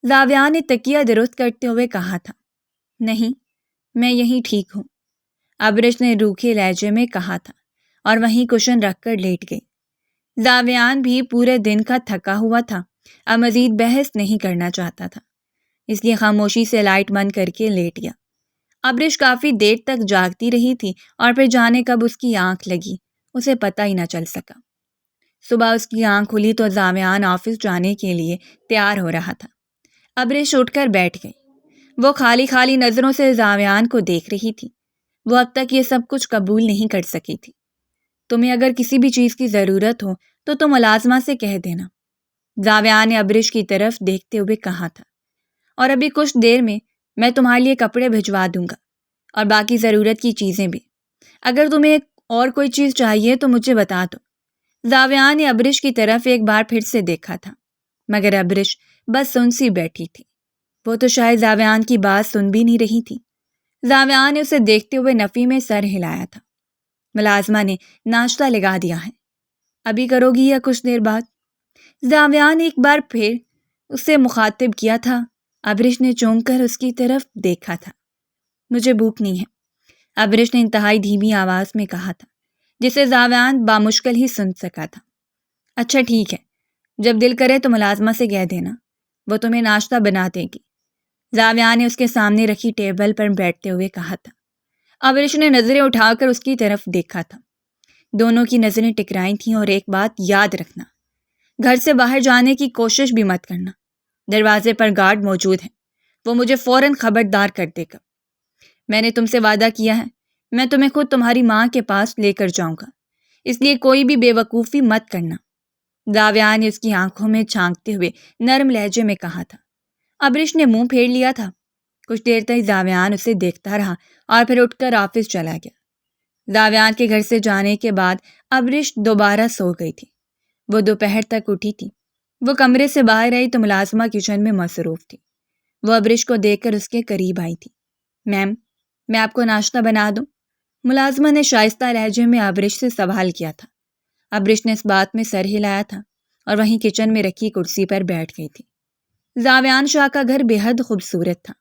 زاویان نے تکیہ درست کرتے ہوئے کہا تھا۔ نہیں، میں یہیں ٹھیک ہوں، ابرش نے روکھے لہجے میں کہا تھا اور وہیں کشن رکھ کر لیٹ گئی۔ زاویان بھی پورے دن کا تھکا ہوا تھا، اب مزید بحث نہیں کرنا چاہتا تھا، اس لیے خاموشی سے لائٹ بند کر کے لیٹ گیا۔ ابرش کافی دیر تک جاگتی رہی تھی اور پھر جانے کب اس کی آنکھ لگی اسے پتہ ہی نہ چل سکا۔ صبح اس کی آنکھ کھلی تو زاویان آفس جانے کے لیے تیار ہو رہا تھا۔ ابرش اٹھ کر بیٹھ گئی۔ وہ خالی خالی نظروں سے زاویان کو دیکھ رہی تھی۔ وہ اب تک یہ سب کچھ قبول نہیں کر سکی تھی۔ تمہیں اگر کسی بھی چیز کی ضرورت ہو تو تم ملازمہ سے کہہ دینا، زاویان نے ابرش کی طرف دیکھتے ہوئے کہا تھا، اور ابھی کچھ دیر میں تمہارے لیے کپڑے بھجوا دوں گا اور باقی ضرورت کی چیزیں بھی۔ اگر تمہیں اور کوئی چیز چاہیے تو مجھے بتا دو۔ زاویان نے ابرش کی طرف ایک بار پھر سے دیکھا تھا، مگر ابرش بس سن سی بیٹھی تھی۔ وہ تو شاید زاویان کی بات سن بھی نہیں رہی تھی۔ زاویان نے اسے دیکھتے ہوئے نفی میں سر ہلایا تھا۔ ملازمہ نے ناشتہ لگا دیا ہے، ابھی کرو گی یا کچھ دیر بعد؟ زاویان نے ایک بار پھر اسے مخاطب کیا تھا۔ ابرش نے چونک کر اس کی طرف دیکھا تھا۔ مجھے بھوک نہیں ہے، ابرش نے انتہائی دھیمی آواز میں کہا تھا، جسے زاویان بامشکل ہی سن سکا تھا۔ اچھا ٹھیک ہے، جب دل کرے تو ملازمہ سے کہہ دینا، وہ تمہیں ناشتہ بنا دے گی، زاویان نے اس کے سامنے رکھی ٹیبل پر بیٹھتے ہوئے کہا تھا۔ ابرش نے نظریں اٹھا کر اس کی طرف دیکھا تھا۔ دونوں کی نظریں ٹکرائی تھیں، اور ایک بات یاد رکھنا، گھر سے باہر جانے کی کوشش بھی مت کرنا۔ دروازے پر گارڈ موجود ہیں، وہ مجھے فوراً خبردار کر دے گا۔ میں نے تم سے وعدہ کیا ہے، میں تمہیں خود تمہاری ماں کے پاس لے کر جاؤں گا، اس لیے کوئی بھی بے وقوفی مت کرنا، زاویان نے اس کی آنکھوں میں جھانکتے ہوئے نرم لہجے میں کہا تھا۔ ابرش نے منہ پھیر لیا تھا۔ کچھ دیر تک زاویان اسے دیکھتا رہا اور پھر اٹھ کر آفس چلا گیا۔ زاویان کے گھر سے جانے کے بعد ابرش دوبارہ سو گئی تھی۔ وہ دوپہر تک اٹھی تھی۔ وہ کمرے سے باہر آئی تو ملازمہ کچن میں مصروف تھی۔ وہ ابرش کو دیکھ کر اس کے قریب آئی تھی۔ میم، میں آپ کو ناشتہ بنا دوں؟ ملازمہ نے شائستہ لہجے میں ابرش سے سوال کیا تھا۔ ابرش نے اس بات میں سر ہلایا تھا اور وہیں کچن میں رکھی کرسی پر بیٹھ گئی تھی۔ زاویان شاہ کا گھر بے حد خوبصورت تھا۔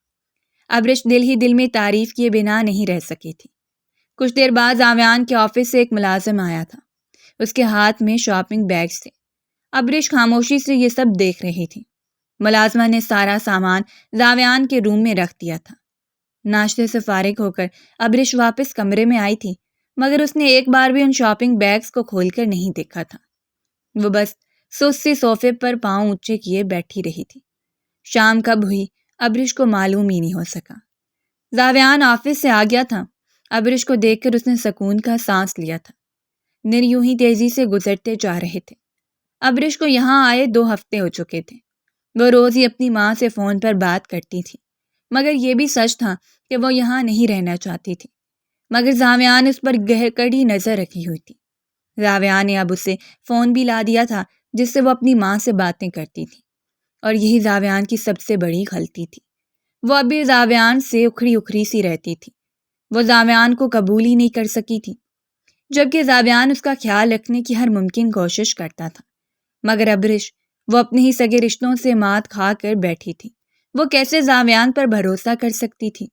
ابرش دل ہی دل میں تعریف کیے بنا نہیں رہ سکی تھی۔ کچھ دیر بعد زاویان کے آفس سے ایک ملازم آیا تھا۔ اس کے ہاتھ میں شاپنگ بیگز تھے۔ ابرش خاموشی سے یہ سب دیکھ رہی تھی۔ ملازمہ نے سارا سامان زاویان کے روم میں رکھ دیا تھا۔ ناشتے سے فارغ ہو کر ابرش واپس کمرے میں آئی تھی، مگر اس نے ایک بار بھی ان شاپنگ بیگز کو کھول کر نہیں دیکھا تھا۔ وہ بس سست سی صوفے پر پاؤں اونچے کیے بیٹھی رہی تھی۔ شام کب ہوئی ابرش کو معلوم ہی نہیں ہو سکا۔ زاویان آفس سے آ گیا تھا۔ ابرش کو دیکھ کر اس نے سکون کا سانس لیا تھا۔ دن یوں ہی تیزی سے گزرتے جا رہے تھے۔ ابرش کو یہاں آئے 2 ہفتے ہو چکے تھے۔ وہ روز ہی اپنی ماں سے فون پر بات کرتی تھی، مگر یہ بھی سچ تھا کہ وہ یہاں نہیں رہنا چاہتی تھی۔ مگر زاویان اس پر کڑی نظر رکھی ہوئی تھی۔ زاویان نے اب اسے فون بھی لا دیا تھا جس سے وہ اپنی ماں سے باتیں کرتی تھی، اور یہی زاویان کی سب سے بڑی غلطی تھی۔ وہ ابھی زاویان سے اکھڑی اکھڑی سی رہتی تھی۔ وہ زاویان کو قبول ہی نہیں کر سکی تھی، جبکہ زاویان اس کا خیال رکھنے کی ہر ممکن کوشش کرتا تھا۔ مگر ابرش، وہ اپنے ہی سگے رشتوں سے مات کھا کر بیٹھی تھی۔ وہ کیسے زاویان پر بھروسہ کر سکتی تھی؟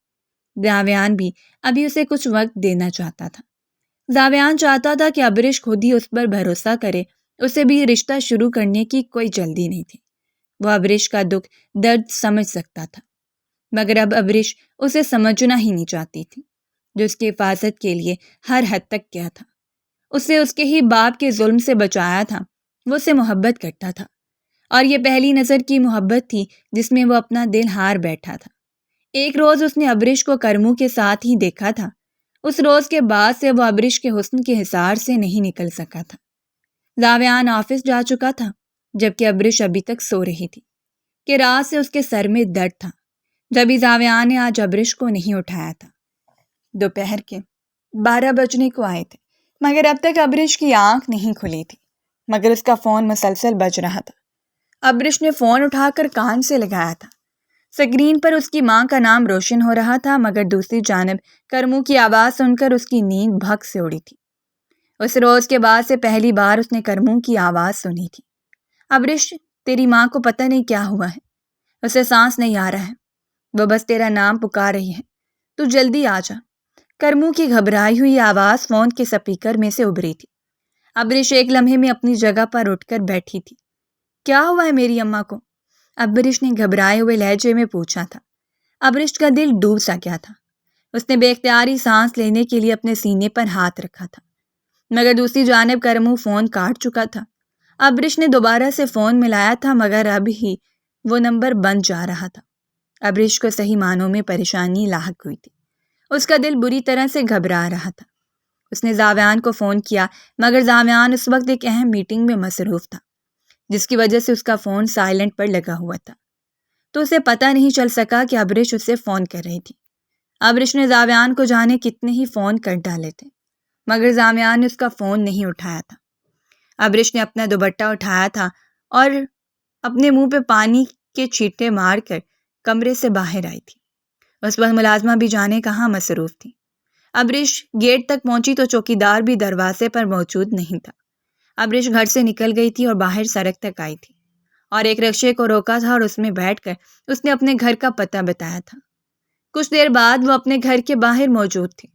زاویان بھی ابھی اسے کچھ وقت دینا چاہتا تھا۔ زاویان چاہتا تھا کہ ابرش خود ہی اس پر بھروسہ کرے۔ اسے بھی رشتہ شروع کرنے کی کوئی جلدی نہیں تھی۔ وہ ابرش کا دکھ درد سمجھ سکتا تھا، مگر اب ابرش اسے سمجھنا ہی نہیں چاہتی تھی، جو اس کی حفاظت کے لیے ہر حد تک کیا تھا۔ اسے اس کے ہی باپ کے ظلم سے بچایا تھا۔ وہ اسے محبت کرتا تھا، اور یہ پہلی نظر کی محبت تھی جس میں وہ اپنا دل ہار بیٹھا تھا۔ ایک روز اس نے ابرش کو کرمو کے ساتھ ہی دیکھا تھا۔ اس روز کے بعد سے وہ ابرش کے حسن کے حصار سے نہیں نکل سکا تھا۔ زاویان آفس جا چکا تھا، جبکہ ابرش ابھی تک سو رہی تھی کہ رات سے اس کے سر میں درد تھا۔ جبھی زاویان نے آج ابرش کو نہیں اٹھایا تھا۔ دوپہر کے 12 بجنے کو آئے تھے، مگر اب تک ابرش کی آنکھ نہیں کھلی تھی، مگر اس کا فون مسلسل بج رہا تھا۔ ابرش نے فون اٹھا کر کان سے لگایا تھا۔ سکرین پر اس کی ماں کا نام روشن ہو رہا تھا، مگر دوسری جانب کرمو کی آواز سن کر اس کی نیند بھگ سے اڑی تھی۔ اس روز کے بعد سے پہلی بار اس نے کرمو کی آواز سنی تھی۔ ابرش، تیری ماں کو پتہ نہیں کیا ہوا ہے، اسے سانس نہیں آ رہا ہے، وہ بس تیرا نام پکار رہی ہے، تو جلدی آ جا۔ کرمو کی گھبرائی ہوئی آواز فون کے سپیکر میں سے ابھری تھی۔ ابرش ایک لمحے میں اپنی جگہ پر اٹھ کر بیٹھی تھی۔ کیا ہوا ہے میری اماں کو؟ ابرش نے گھبرائے ہوئے لہجے میں پوچھا تھا۔ ابرش کا دل ڈوب سا گیا تھا۔ اس نے بے اختیاری سانس لینے کے لیے اپنے سینے پر ہاتھ رکھا تھا، مگر دوسری جانب کرمو فون کاٹ چکا تھا۔ ابرش نے دوبارہ سے فون ملایا تھا، مگر اب ہی وہ نمبر بند جا رہا تھا۔ ابرش کو صحیح معنوں میں پریشانی لاحق ہوئی تھی۔ اس کا دل بری طرح سے گھبرا رہا تھا۔ اس نے زاویان کو فون کیا، مگر زاویان اس وقت ایک اہم میٹنگ میں مصروف تھا، جس کی وجہ سے اس کا فون سائلنٹ پر لگا ہوا تھا، تو اسے پتہ نہیں چل سکا کہ ابرش اسے فون کر رہی تھی۔ ابرش نے زاویان کو جانے کتنے ہی فون کر ڈالے تھے، مگر زاویان نے اس کا فون نہیں اٹھایا تھا۔ ابرش نے اپنا دوپٹہ اٹھایا تھا اور اپنے منہ پہ پانی کے چھینٹے مار کر کمرے سے باہر آئی تھی۔ اس وقت ملازمہ بھی جانے کہاں مصروف تھی۔ ابرش گیٹ تک پہنچی تو چوکیدار بھی دروازے پر موجود نہیں تھا۔ ابرش گھر سے نکل گئی تھی اور باہر سڑک تک آئی تھی، اور ایک رکشے کو روکا تھا اور اس میں بیٹھ کر اس نے اپنے گھر کا پتہ بتایا تھا۔ کچھ دیر بعد وہ اپنے گھر کے باہر موجود تھی۔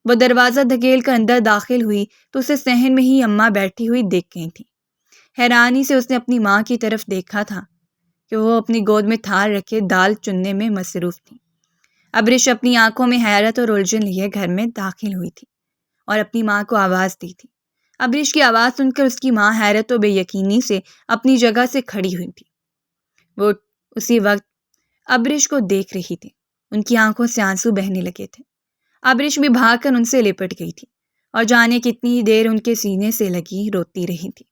وہ دروازہ دھکیل کر اندر داخل ہوئی تو اسے صحن میں ہی اماں بیٹھی ہوئی دکھ گئی تھی۔ حیرانی سے اس نے اپنی ماں کی طرف دیکھا تھا کہ وہ اپنی گود میں تھال رکھے دال چننے میں مصروف تھی۔ ابرش اپنی آنکھوں میں حیرت اور الجھن لیے گھر میں داخل ہوئی تھی اور اپنی ماں کو آواز دی تھی۔ ابرش کی آواز سن کر اس کی ماں حیرت و بے یقینی سے اپنی جگہ سے کھڑی ہوئی تھی۔ وہ اسی وقت ابرش کو دیکھ رہی تھی۔ ان کی آنکھوں سے آنسو بہنے لگے تھے۔ ابرش بھی بھاگ کر ان سے لپٹ گئی تھی اور جانے کتنی ہی دیر ان کے سینے سے لگی روتی رہی تھی۔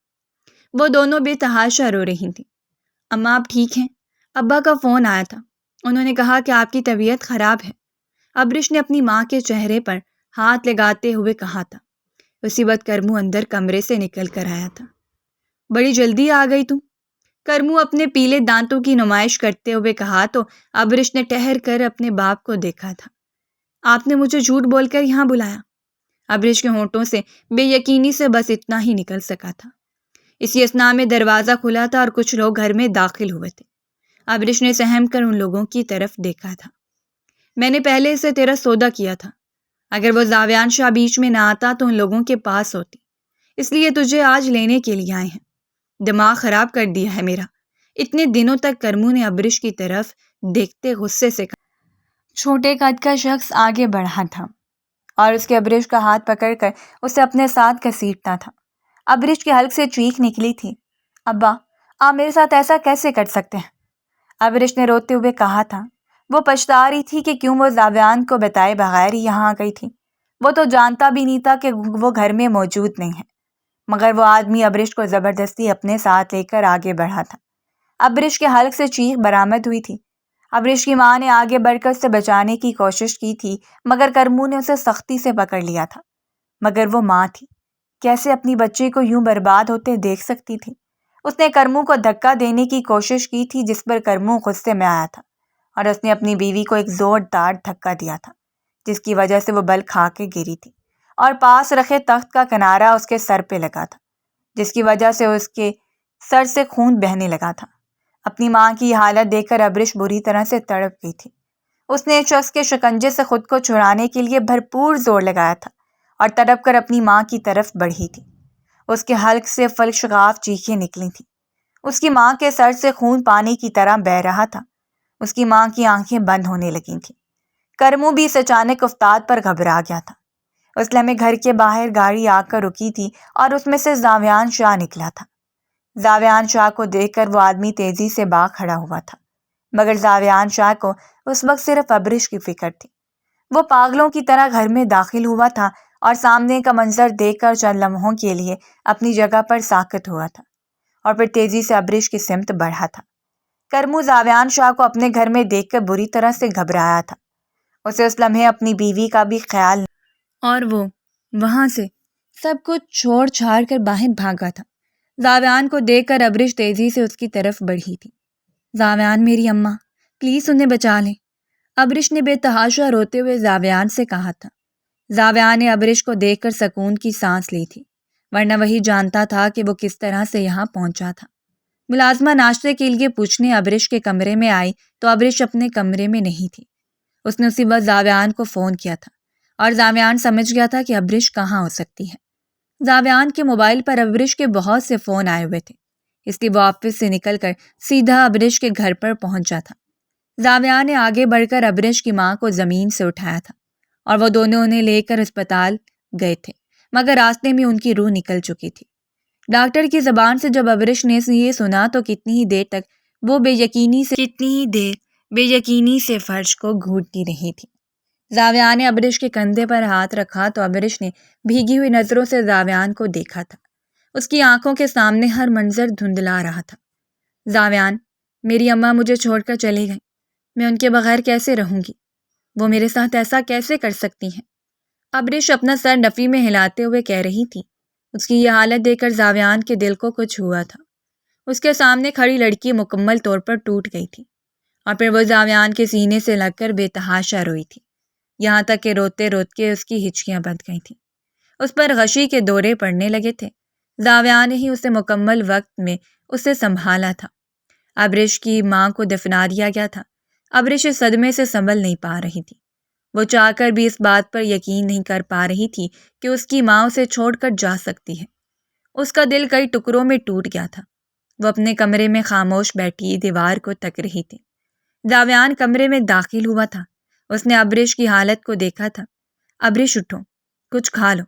وہ دونوں بے تحاشا رو رہی تھیں۔ اماں آپ ٹھیک ہیں؟ ابا کا فون آیا تھا، انہوں نے کہا کہ آپ کی طبیعت خراب ہے، ابرش نے اپنی ماں کے چہرے پر ہاتھ لگاتے ہوئے کہا تھا۔ اسی وقت کرمو اندر کمرے سے نکل کر آیا تھا۔ بڑی جلدی آ گئی تم، کرمو اپنے پیلے دانتوں کی نمائش کرتے ہوئے کہا تو ابرش نے ٹھہر کر اپنے باپ کو دیکھا تھا۔ آپ نے مجھے جھوٹ بول کر یہاں بلایا؟ ابرش کے ہونٹوں سے بے یقینی سے بس اتنا ہی نکل سکا تھا۔ اسی اثنا میں دروازہ کھلا تھا اور کچھ لوگ گھر میں داخل ہوئے تھے۔ ابرش نے سہم کر ان لوگوں کی طرف دیکھا تھا۔ میں نے پہلے سے تیرا سودا کیا تھا، اگر وہ زاویان شاہ بیچ میں نہ آتا تو ان لوگوں کے پاس ہوتی، اس لیے تجھے آج لینے کے لیے آئے ہیں۔ دماغ خراب کر دیا ہے میرا۔ اتنے دنوں تک کرمو نے ابرش کی طرف دیکھتے غصے سے کہا۔ چھوٹے قد کا شخص آگے بڑھا تھا اور اس کے ابرش کا ہاتھ پکڑ کر اسے اپنے ساتھ گھسیٹتا تھا۔ ابرش کے حلق سے چیخ نکلی تھی، ابا آپ میرے ساتھ ایسا کیسے کر سکتے ہیں؟ ابرش نے روتے ہوئے کہا تھا۔ وہ پچھتا رہی تھی کہ کیوں وہ زاویان کو بتائے بغیر ہی یہاں آ گئی تھی۔ وہ تو جانتا بھی نہیں تھا کہ وہ گھر میں موجود نہیں ہے، مگر وہ آدمی ابرش کو زبردستی اپنے ساتھ لے کر آگے بڑھا تھا۔ ابرش کے حلق سے چیخ برآمد ہوئی تھی۔ ابرش کی ماں نے آگے بڑھ کر اسے بچانے کی کوشش کی تھی، مگر کرمو نے اسے سختی سے پکڑ لیا تھا۔ مگر وہ ماں تھی، کیسے اپنی بچے کو یوں برباد ہوتے دیکھ سکتی تھی؟ اس نے کرمو کو دھکا دینے کی کوشش کی تھی، جس پر کرمو غصے میں آیا تھا اور اس نے اپنی بیوی کو ایک زوردار دھکا دیا تھا، جس کی وجہ سے وہ بل کھا کے گری تھی اور پاس رکھے تخت کا کنارہ اس کے سر پہ لگا تھا، جس کی وجہ سے اس کے سر سے خون بہنے لگا تھا۔ اپنی ماں کی حالت دیکھ کر ابرش بری طرح سے تڑپ گئی تھی۔ اس نے ایک شخص کے شکنجے سے خود کو چھڑانے کے لیے بھرپور زور لگایا تھا اور تڑپ کر اپنی ماں کی طرف بڑھی تھی۔ اس کے حلق سے فلشغاف چیخیں نکلی تھیں۔ اس کی ماں کے سر سے خون پانی کی طرح بہہ رہا تھا۔ اس کی ماں کی آنکھیں بند ہونے لگی تھیں۔ کرمو بھی اس اچانک افتاد پر گھبرا گیا تھا۔ اس لمحے گھر کے باہر گاڑی آ کر رکی تھی اور اس میں سے زاویان شاہ نکلا تھا۔ زاویان شاہ کو دیکھ کر وہ آدمی تیزی سے بھاگ کھڑا ہوا تھا، مگر زاویان شاہ کو اس وقت صرف ابرش کی فکر تھی۔ وہ پاگلوں کی طرح گھر میں داخل ہوا تھا اور سامنے کا منظر دیکھ کر چند لمحوں کے لیے اپنی جگہ پر ساکت ہوا تھا اور پھر تیزی سے ابرش کی سمت بڑھا تھا۔ کرمو زاویان شاہ کو اپنے گھر میں دیکھ کر بری طرح سے گھبرایا تھا۔ اسے اس لمحے اپنی بیوی کا بھی خیال اور وہ وہاں سے سب کچھ چھوڑ چھاڑ کر باہر بھاگا تھا۔ زاویان کو دیکھ کر ابرش تیزی سے اس کی طرف بڑھی تھی۔ زاویان میری اماں، پلیز انہیں بچا لیں، ابرش نے بے تحاشا روتے ہوئے زاویان سے کہا تھا۔ زاویان نے ابرش کو دیکھ کر سکون کی سانس لی تھی، ورنہ وہی جانتا تھا کہ وہ کس طرح سے یہاں پہنچا تھا۔ ملازمہ ناشتے کے لیے پوچھنے ابرش کے کمرے میں آئی تو ابرش اپنے کمرے میں نہیں تھی۔ اس نے اسی وقت زاویان کو فون کیا تھا اور زاویان سمجھ گیا تھا کہ ابرش کہاں ہو سکتی ہے۔ زاویان کے موبائل پر ابرش کے بہت سے فون آئے ہوئے تھے، اس لیے وہ آفس سے نکل کر سیدھا ابرش کے گھر پر پہنچا تھا۔ زاویان نے آگے بڑھ کر ابرش کی ماں کو زمین سے اٹھایا تھا اور وہ دونوں انہیں لے کر اسپتال گئے تھے، مگر راستے میں ان کی روح نکل چکی تھی۔ ڈاکٹر کی زبان سے جب ابرش نے یہ سنا تو کتنی ہی دیر تک وہ بے یقینی سے فرش کو گھونٹتی رہی تھی۔ زاویان نے ابرش کے کندھے پر ہاتھ رکھا تو ابرش نے بھیگی ہوئی نظروں سے زاویان کو دیکھا تھا۔ اس کی آنکھوں کے سامنے ہر منظر دھندلا رہا تھا۔ زاویان، میری اماں مجھے چھوڑ کر چلے گئیں، میں ان کے بغیر کیسے رہوں گی؟ وہ میرے ساتھ ایسا کیسے کر سکتی ہیں؟ ابرش اپنا سر نفی میں ہلاتے ہوئے کہہ رہی تھی۔ اس کی یہ حالت دیکھ کر زاویان کے دل کو کچھ ہوا تھا۔ اس کے سامنے کھڑی لڑکی مکمل طور پر ٹوٹ گئی تھی اور پھر وہ زاویان کے سینے سے لگ کر بے تحاشا روئی تھی، یہاں تک کہ روتے روتے اس کی ہچکیاں بندھ گئی تھیں۔ اس پر غشی کے دورے پڑنے لگے تھے۔ زاویان نے ہی اسے مکمل وقت میں اسے سنبھالا تھا۔ ابرش کی ماں کو دفنا دیا گیا تھا۔ ابرش اس صدمے سے سنبھل نہیں پا رہی تھی۔ وہ چاہ کر بھی اس بات پر یقین نہیں کر پا رہی تھی کہ اس کی ماں اسے چھوڑ کر جا سکتی ہے۔ اس کا دل کئی ٹکڑوں میں ٹوٹ گیا تھا۔ وہ اپنے کمرے میں خاموش بیٹھی دیوار کو تک رہی تھی۔ زاویان کمرے میں داخل ہوا تھا۔ اس نے ابرش کی حالت کو دیکھا تھا۔ ابرش اٹھو، کچھ کھا لو،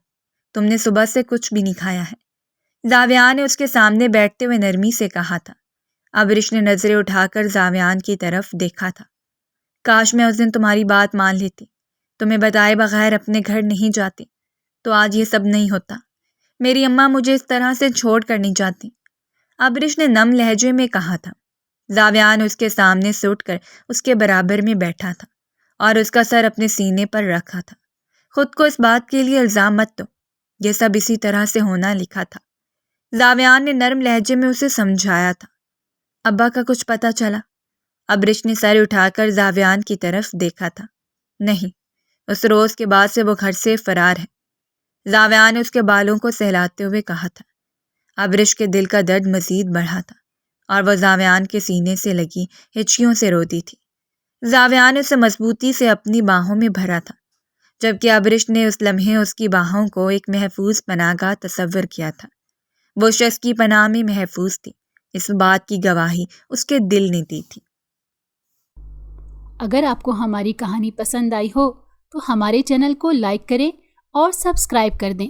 تم نے صبح سے کچھ بھی نہیں کھایا ہے، زاویان نے اس کے سامنے بیٹھتے ہوئے نرمی سے کہا تھا۔ ابرش نے نظریں اٹھا کر زاویان کی طرف دیکھا تھا۔ کاش میں اس دن تمہاری بات مان لیتی، تمہیں بتائے بغیر اپنے گھر نہیں جاتی تو آج یہ سب نہیں ہوتا۔ میری اماں مجھے اس طرح سے چھوڑ کر نہیں جاتی، ابرش نے نم لہجے میں کہا تھا۔ زاویان اس کے سامنے سے اٹھ کر اس کے برابر میں بیٹھا تھا اور اس کا سر اپنے سینے پر رکھا تھا۔ خود کو اس بات کے لیے الزام مت دو، یہ سب اسی طرح سے ہونا لکھا تھا۔ زاویان نے نرم لہجے میں اسے سمجھایا تھا۔ ابا کا کچھ پتہ چلا؟ ابرش نے سر اٹھا کر زاویان کی طرف دیکھا تھا۔ نہیں، اس روز کے بعد سے وہ گھر سے فرار ہے، زاویان نے اس کے بالوں کو سہلاتے ہوئے کہا تھا۔ ابرش کے دل کا درد مزید بڑھا تھا اور وہ زاویان کے سینے سے لگی ہچکیوں سے روتی تھی۔ زاویان نے اسے مضبوطی سے اپنی باہوں میں بھرا تھا، جبکہ ابرش نے اس لمحے اس کی باہوں کو ایک محفوظ پناہ گاہ تصور کیا تھا۔ وہ شخص کی پناہ میں محفوظ تھی، اس بات کی گواہی اس کے دل نے دی تھی۔
اگر آپ کو ہماری کہانی پسند آئی ہو تو ہمارے چینل کو لائک کریں اور سبسکرائب کر دیں